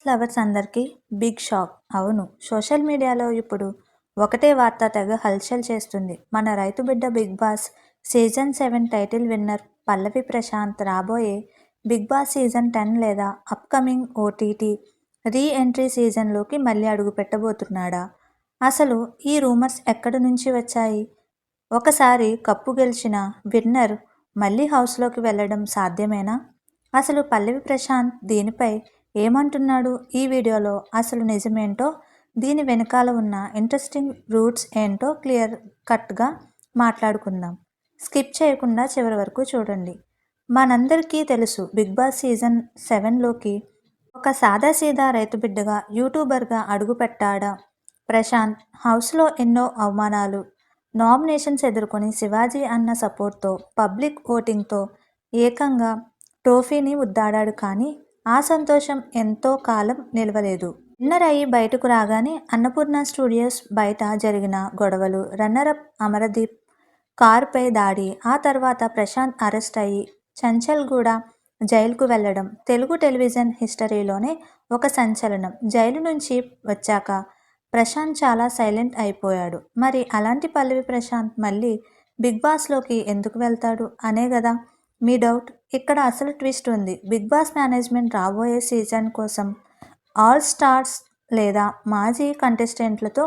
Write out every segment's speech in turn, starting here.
Lovers అందరికీ big shock. అవును, social మీడియాలో ఇప్పుడు ఒకటే వార్త తెగ హల్చల్ చేస్తుంది. మన రైతు బిడ్డ Big Boss season 7 title winner Pallavi Prashanth రాబోయే బిగ్ బాస్ సీజన్ 10 లేదా అప్కమింగ్ ఓటీటీ రీ ఎంట్రీ సీజన్లోకి మళ్ళీ అడుగు పెట్టబోతున్నాడా? అసలు ఈ రూమర్స్ ఎక్కడి నుంచి వచ్చాయి? ఒకసారి కప్పు గెలిచిన విన్నర్ మళ్ళీ హౌస్లోకి వెళ్ళడం సాధ్యమేనా? అసలు పల్లవి ప్రశాంత్ దీనిపై ఏమంటున్నాడు? ఈ వీడియోలో అసలు నిజమేంటో, దీని వెనకాల ఉన్న ఇంట్రెస్టింగ్ రూట్స్ ఏంటో క్లియర్ కట్గా మాట్లాడుకుందాం. స్కిప్ చేయకుండా చివరి వరకు చూడండి. మనందరికీ తెలుసు, బిగ్ బాస్ సీజన్ 7లోకి ఒక సాదాసీదా రైతు బిడ్డగా, యూట్యూబర్గా అడుగు పెట్టాడా ప్రశాంత్. హౌస్లో ఎన్నో అవమానాలు, నామినేషన్స్ ఎదుర్కొని శివాజీ అన్న సపోర్ట్తో, పబ్లిక్ ఓటింగ్తో ఏకంగా ట్రోఫీని ముద్దాడాడు. కానీ ఆ సంతోషం ఎంతో కాలం నిలవలేదు. విన్నర్ అయి బయటకు రాగానే అన్నపూర్ణ స్టూడియోస్ బయట జరిగిన గొడవలు, రన్నరప్ అమరదీప్ కారుపై దాడి, ఆ తర్వాత ప్రశాంత్ అరెస్ట్ అయ్యి చంచల్గూడ జైలుకు వెళ్లడం తెలుగు టెలివిజన్ హిస్టరీలోనే ఒక సంచలనం. జైలు నుంచి వచ్చాక ప్రశాంత్ చాలా సైలెంట్ అయిపోయాడు. మరి అలాంటి పల్లవి ప్రశాంత్ మళ్ళీ బిగ్ బాస్లోకి ఎందుకు వెళ్తాడు అనే కదా మీ డౌట్. ఇక్కడ అసలు ట్విస్ట్ ఉంది. బిగ్ బాస్ మేనేజ్మెంట్ రాబోయే సీజన్ కోసం ఆల్ స్టార్స్ లేదా మాజీ కంటెస్టెంట్లతో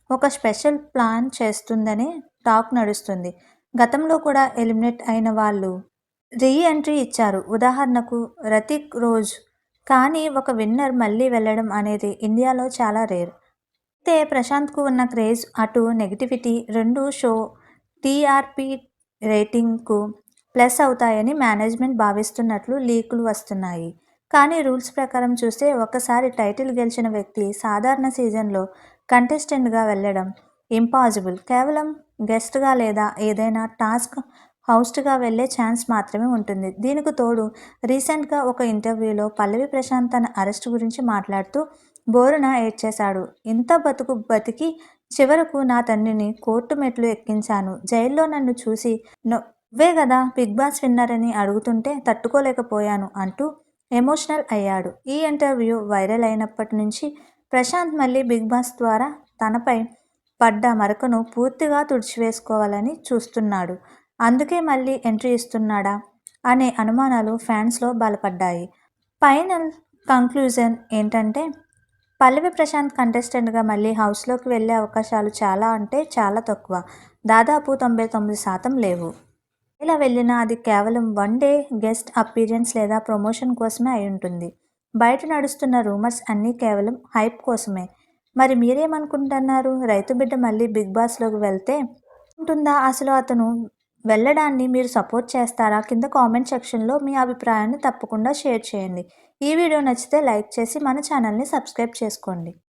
ఒక స్పెషల్ ప్లాన్ చేస్తుందని టాక్ నడుస్తుంది. గతంలో కూడా ఎలిమినేట్ అయిన వాళ్ళు రీ ఎంట్రీ ఇచ్చారు. ఉదాహరణకు రతిక్ రోజ్. కానీ ఒక విన్నర్ మళ్ళీ వెళ్ళడం అనేది ఇండియాలో చాలా రేర్. అయితే ప్రశాంత్కు ఉన్న క్రేజ్, అటు నెగిటివిటీ రెండు షో టీఆర్పీ రేటింగ్కు ప్లస్ అవుతాయని మేనేజ్మెంట్ భావిస్తున్నట్లు లీకులు వస్తున్నాయి. కానీ రూల్స్ ప్రకారం చూస్తే ఒక్కసారి టైటిల్ గెలిచిన వ్యక్తి సాధారణ సీజన్లో కంటెస్టెంట్గా వెళ్ళడం ఇంపాసిబుల్. కేవలం గెస్ట్గా లేదా ఏదైనా టాస్క్ హోస్ట్గా వెళ్ళే ఛాన్స్ మాత్రమే ఉంటుంది. దీనికి తోడు రీసెంట్గా ఒక ఇంటర్వ్యూలో పల్లవి ప్రశాంత్ తన అరెస్ట్ గురించి మాట్లాడుతూ బోరున ఏడ్చేశాడు. ఇంత బతుకు బతికి చివరకు నా తండ్రిని కోర్టు మెట్లు ఎక్కించాను. జైల్లో నన్ను చూసి నువ్వే కదా బిగ్ బాస్ విన్నర్ అని అడుగుతుంటే తట్టుకోలేకపోయాను అంటూ ఎమోషనల్ అయ్యాడు. ఈ ఇంటర్వ్యూ వైరల్ అయినప్పటి నుంచి ప్రశాంత్ మళ్ళీ బిగ్ బాస్ ద్వారా తనపై పడ్డ మరకను పూర్తిగా తుడిచివేసుకోవాలని చూస్తున్నాడు. అందుకే మళ్ళీ ఎంట్రీ ఇస్తున్నాడా అనే అనుమానాలు ఫ్యాన్స్లో బలపడ్డాయి. ఫైనల్ కంక్లూజన్ ఏంటంటే, పల్లవి ప్రశాంత్ కంటెస్టెంట్గా మళ్ళీ హౌస్లోకి వెళ్ళే అవకాశాలు చాలా అంటే చాలా తక్కువ. దాదాపు 99% లేవు. ఇలా వెళ్ళినా అది కేవలం వన్ డే గెస్ట్ అపీరియన్స్ లేదా ప్రమోషన్ కోసమే అయి ఉంటుంది. బయట నడుస్తున్న రూమర్స్ అన్నీ కేవలం హైప్ కోసమే. మరి మీరేమనుకుంటున్నారు? రైతు బిడ్డ మళ్ళీ బిగ్ బాస్లోకి వెళ్తే ఉంటుందా? అసలు అతను వెళ్ళడాన్ని మీరు సపోర్ట్ చేస్తారా? కింద కామెంట్ సెక్షన్లో మీ అభిప్రాయాన్ని తప్పకుండా షేర్ చేయండి. ఈ వీడియో నచ్చితే లైక్ చేసి మన ఛానల్ని సబ్స్క్రైబ్ చేసుకోండి.